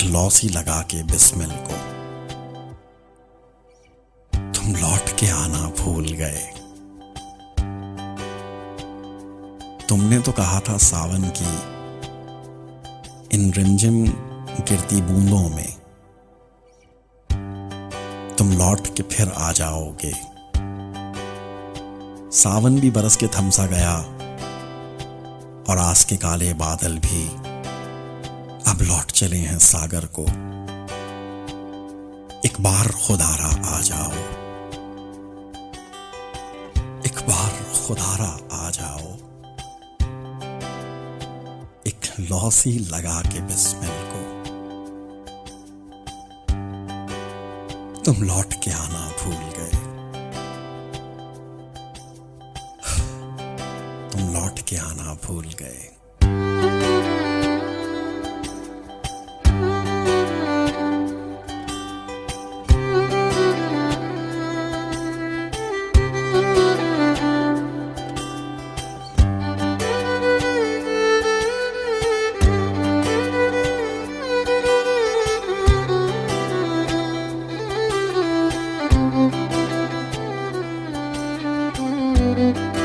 एक लॉसी लगा के बिस्मिल को तुम लौट के आना भूल गए। तुमने तो कहा था सावन की इन रिमझिम गिरती बूंदों में तुम लौट के फिर आ जाओगे। सावन भी बरस के थमसा गया और आस के काले बादल भी अब लौट चले हैं सागर को। एक बार खुदारा आ जाओ, एक बार खुदारा आ जाओ, एक लॉसी लगा के बिस्मिल को तुम लौट के आना भूल गए। तुम लौट के आना भूल गए। Thank you.